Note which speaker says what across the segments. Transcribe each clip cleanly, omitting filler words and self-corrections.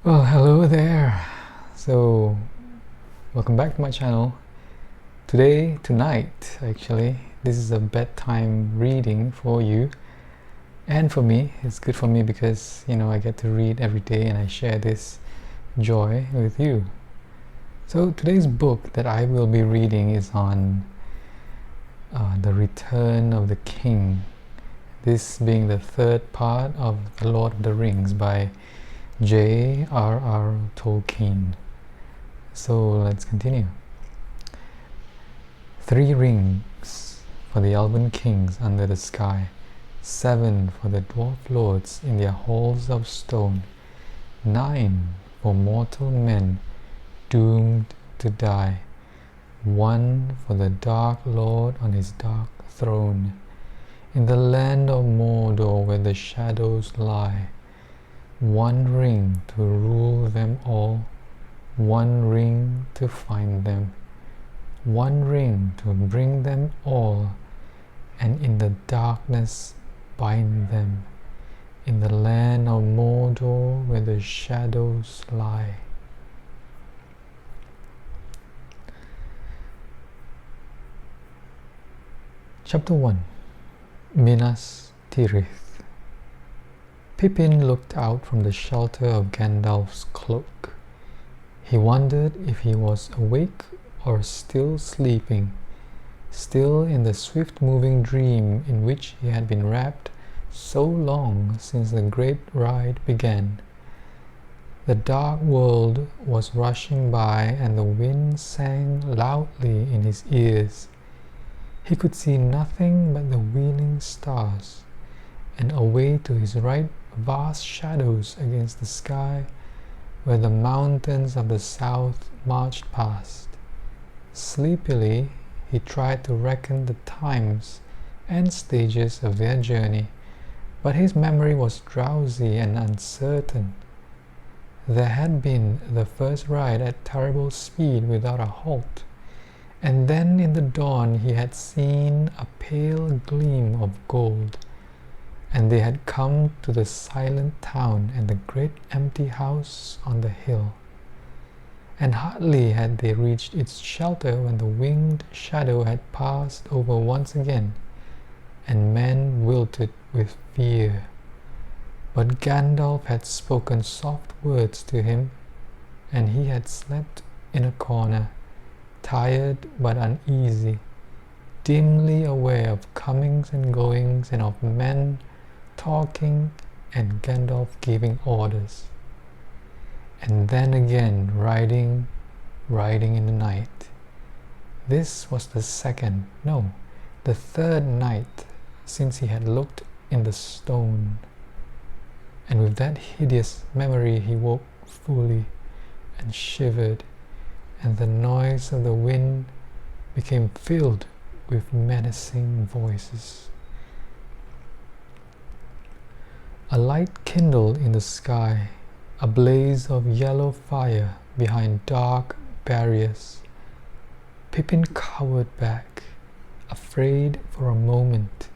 Speaker 1: Well, hello there. So, welcome back to my channel. Tonight, actually, this is a bedtime reading for you and for me. It's good for me because, I get to read every day and I share this joy with you. So, today's book that I will be reading is on the Return of the King. This being the third part of The Lord of the Rings by J R R Tolkien. So let's continue. 3 rings for the elven kings under the sky, 7 for the dwarf lords in their halls of stone, 9 for mortal men doomed to die, 1 for the dark lord on his dark throne, in the land of Mordor where the shadows lie, 1 ring to rule them all, 1 ring to find them, 1 ring to bring them all, and in the darkness bind them, in the land of Mordor where the shadows lie. Chapter 1. Minas Tirith. Pippin looked out from the shelter of Gandalf's cloak. He wondered if he was awake or still sleeping, still in the swift-moving dream in which he had been wrapped so long since the great ride began. The dark world was rushing by and the wind sang loudly in his ears. He could see nothing but the wheeling stars, and away to his right vast shadows against the sky where the mountains of the south marched past. Sleepily, he tried to reckon the times and stages of their journey, but his memory was drowsy and uncertain. There had been the first ride at terrible speed without a halt, and then in the dawn he had seen a pale gleam of gold, and they had come to the silent town and the great empty house on the hill. And hardly had they reached its shelter when the winged shadow had passed over once again, and men wilted with fear. But Gandalf had spoken soft words to him, and he had slept in a corner, tired but uneasy, dimly aware of comings and goings and of men talking and Gandalf giving orders. And then again riding in the night. This was the third night since he had looked in the stone. And with that hideous memory he woke fully and shivered, and the noise of the wind became filled with menacing voices. A light kindled in the sky, a blaze of yellow fire behind dark barriers. Pippin cowered back, afraid for a moment,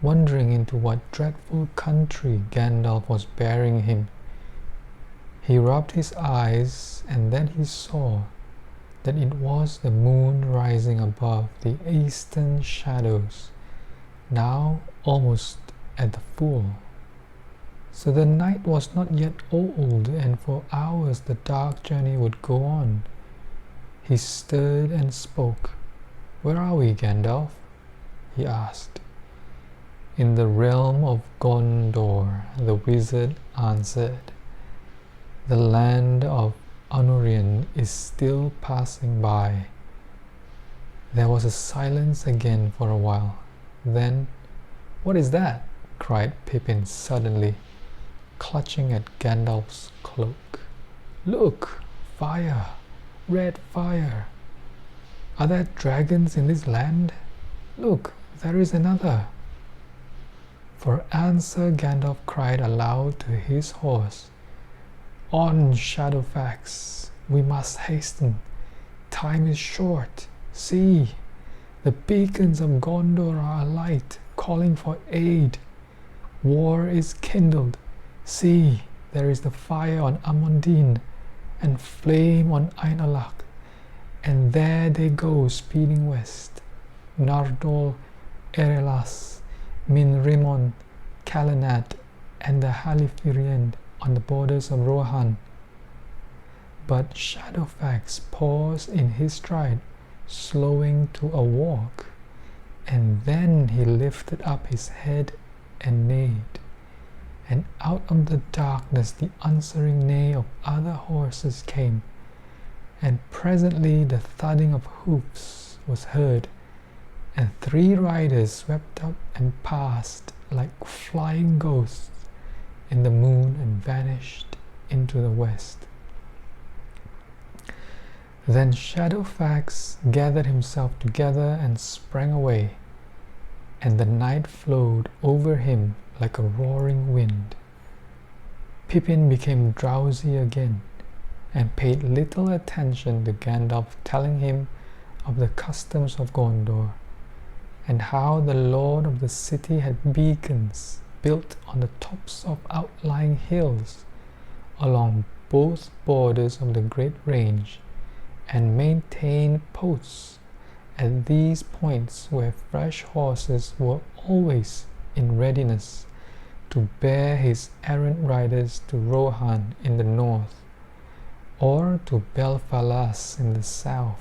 Speaker 1: wondering into what dreadful country Gandalf was bearing him. He rubbed his eyes, and then he saw that it was the moon rising above the eastern shadows, now almost at the full. So the night was not yet old, and for hours the dark journey would go on. He stirred and spoke. "Where are we, Gandalf?" he asked. "In the realm of Gondor," the wizard answered. "The land of Anurian is still passing by." There was a silence again for a while. Then, "What is that?" cried Pippin suddenly, clutching at Gandalf's cloak. "Look! Fire! Red fire! Are there dragons in this land? Look, there is another!" For answer Gandalf cried aloud to his horse, "On, Shadowfax! We must hasten. Time is short. See! The beacons of Gondor are alight, calling for aid. War is kindled. See, there is the fire on Amundine, and flame on Ainulach, and there they go speeding west, Nardol, Erelas, Minrimon, Calenat, and the Halifiriend on the borders of Rohan. But Shadowfax paused in his stride, slowing to a walk, and then he lifted up his head and neighed, and out of the darkness the answering neigh of other horses came, and presently the thudding of hoofs was heard, and 3 riders swept up and passed like flying ghosts in the moon and vanished into the west. Then Shadowfax gathered himself together and sprang away, and the night flowed over him like a roaring wind. Pippin became drowsy again, and paid little attention to Gandalf telling him of the customs of Gondor, and how the lord of the city had beacons built on the tops of outlying hills along both borders of the great range, and maintained posts at these points where fresh horses were always in readiness to bear his errant riders to Rohan in the north, or to Belfalas in the south.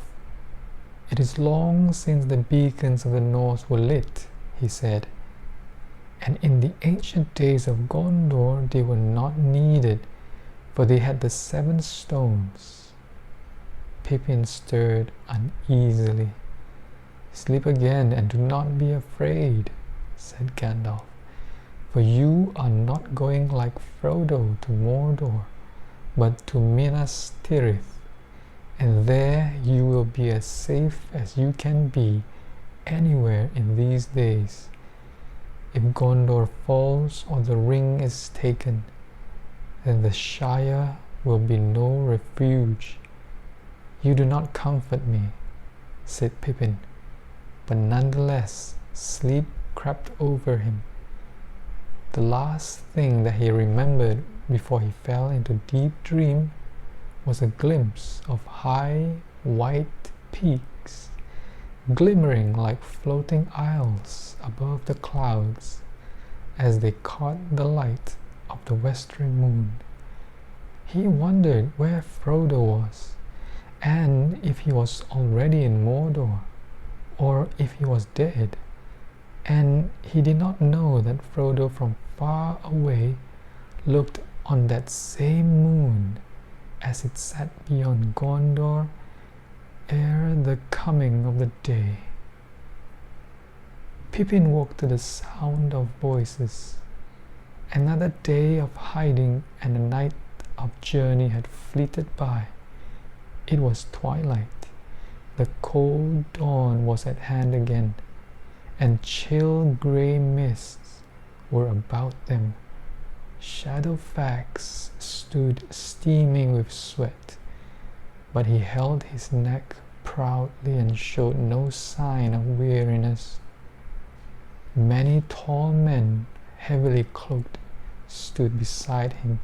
Speaker 1: It is long since the beacons of the north were lit, he said, and in the ancient days of Gondor they were not needed, for they had the 7 stones. Pippin stirred uneasily. "Sleep again and do not be afraid," said Gandalf, "for you are not going like Frodo to Mordor, but to Minas Tirith, and there you will be as safe as you can be anywhere in these days. If Gondor falls or the ring is taken, then the Shire will be no refuge." "You do not comfort me," said Pippin, but nonetheless sleep crept over him. The last thing that he remembered before he fell into deep dream was a glimpse of high white peaks, glimmering like floating isles above the clouds as they caught the light of the westering moon. He wondered where Frodo was, and if he was already in Mordor, or if he was dead, and he did not know that Frodo from far away looked on that same moon as it sat beyond Gondor ere the coming of the day. Pippin woke to the sound of voices. Another day of hiding and a night of journey had fleeted by. It was twilight. The cold dawn was at hand again, and chill grey mists were about them. Shadowfax stood steaming with sweat, but he held his neck proudly and showed no sign of weariness. Many tall men, heavily cloaked, stood beside him,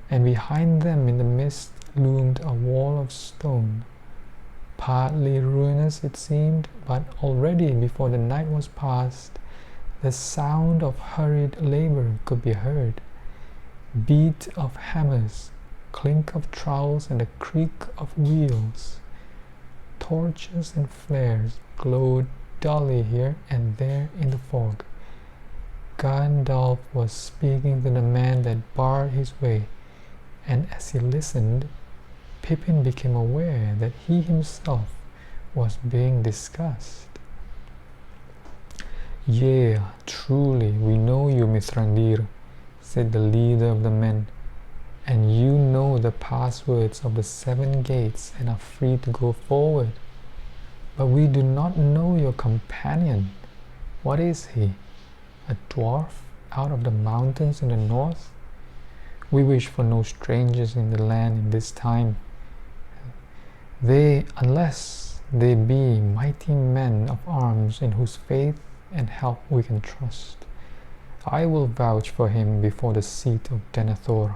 Speaker 1: and behind them in the mist loomed a wall of stone, partly ruinous it seemed, but already before the night was past, the sound of hurried labor could be heard. Beat of hammers, clink of trowels, and the creak of wheels. Torches and flares glowed dully here and there in the fog. Gandalf was speaking to the man that barred his way, and as he listened, Pippin became aware that he himself was being discussed. "Yea, truly, we know you, Mithrandir," said the leader of the men, "and you know the passwords of the 7 gates and are free to go forward. But we do not know your companion. What is he? A dwarf out of the mountains in the north? We wish for no strangers in the land in this time. Unless they be mighty men of arms in whose faith and help we can trust. I will vouch for him before the seat of Denethor."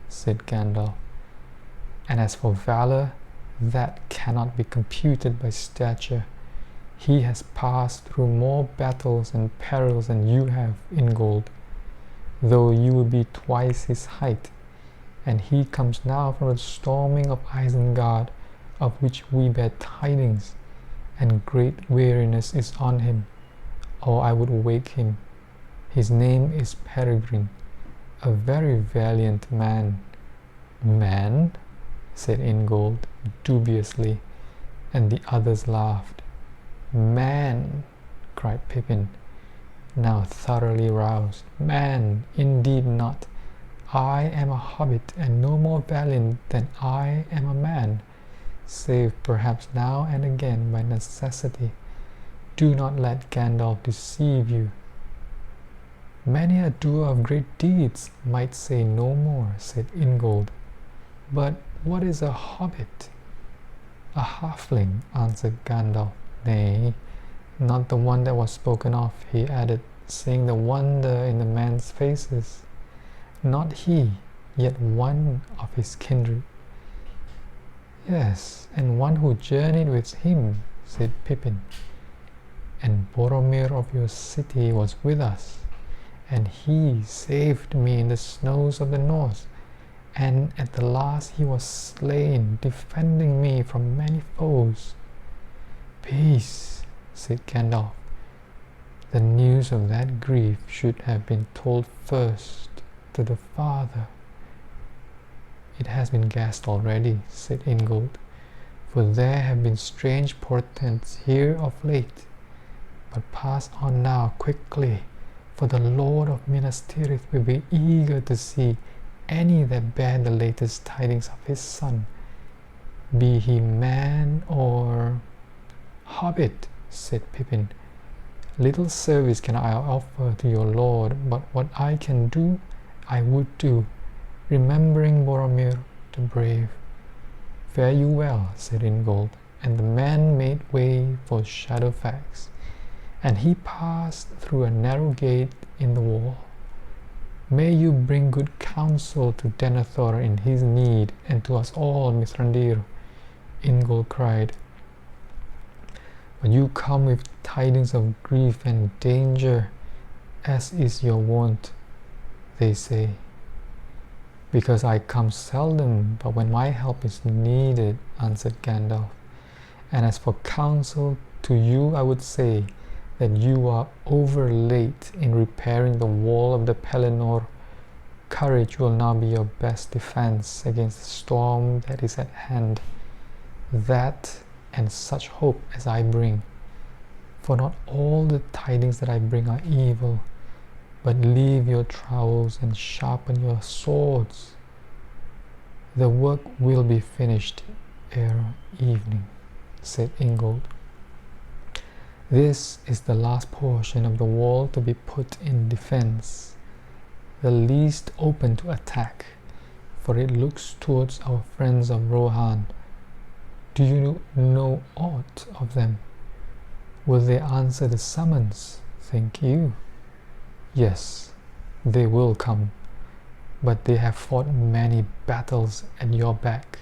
Speaker 1: said Gandalf. "And as for valor, that cannot be computed by stature. He has passed through more battles and perils than you have, Ingold, though you will be twice his height, and he comes now from the storming of Isengard, of which we bear tidings, and great weariness is on him, or I would wake him. His name is Peregrine, a very valiant man." "Man?" said Ingold dubiously, and the others laughed. "Man!" cried Pippin, now thoroughly roused. "Man, indeed not. I am a hobbit, and no more valiant than I am a man, save perhaps now and again by necessity. Do not let Gandalf deceive you." "Many a doer of great deeds might say no more," said Ingold. "But what is a hobbit?" "A halfling," answered Gandalf. "Nay, not the one that was spoken of," he added, seeing the wonder in the men's faces. "Not he, yet one of his kindred." "Yes, and one who journeyed with him," said Pippin. "And Boromir of your city was with us, and he saved me in the snows of the north, and at the last he was slain, defending me from many foes." "Peace," said Gandalf. "The news of that grief should have been told first to the father." "It has been guessed already," said Ingold, "for there have been strange portents here of late. But pass on now quickly, for the Lord of Minas Tirith will be eager to see any that bear the latest tidings of his son, be he man or—" "Hobbit," said Pippin. "Little service can I offer to your lord, but what I can do, I would do, remembering Boromir the brave." "Fare you well," said Ingold, and the man made way for Shadowfax, and he passed through a narrow gate in the wall. "May you bring good counsel to Denethor in his need, and to us all, Mithrandir," Ingold cried. "But you come with tidings of grief and danger, as is your wont, they say." "Because I come seldom, but when my help is needed," answered Gandalf. "And as for counsel, to you I would say that you are over late in repairing the wall of the Pelennor. Courage will now be your best defense against the storm that is at hand. That and such hope as I bring. For not all the tidings that I bring are evil, but leave your trowels and sharpen your swords. The work will be finished ere evening," said Ingold. "This is the last portion of the wall to be put in defense, the least open to attack, for it looks towards our friends of Rohan. Do you know aught of them? Will they answer the summons, think you?" "Yes, they will come, but they have fought many battles at your back.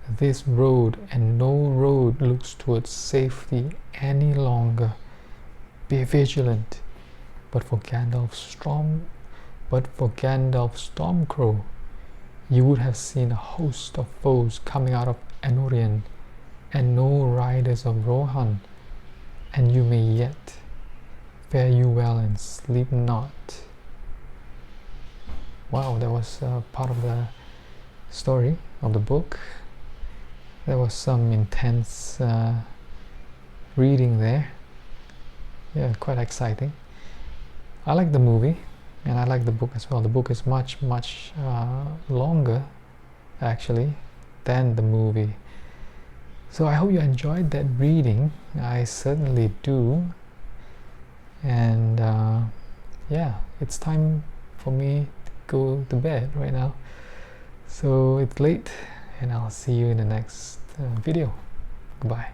Speaker 1: This road and no road looks towards safety any longer. Be vigilant. But for Gandalf Stormcrow, you would have seen a host of foes coming out of Anurian, and no riders of Rohan, and you may yet. Fare you well and sleep not." Wow, that was part of the story of the book. There was some intense reading there. Yeah, quite exciting. I like the movie, and I like the book as well. The book is much longer, actually, than the movie. So I hope you enjoyed that reading. I certainly do. And yeah, it's time for me to go to bed right now. So it's late, and I'll see you in the next video. Goodbye.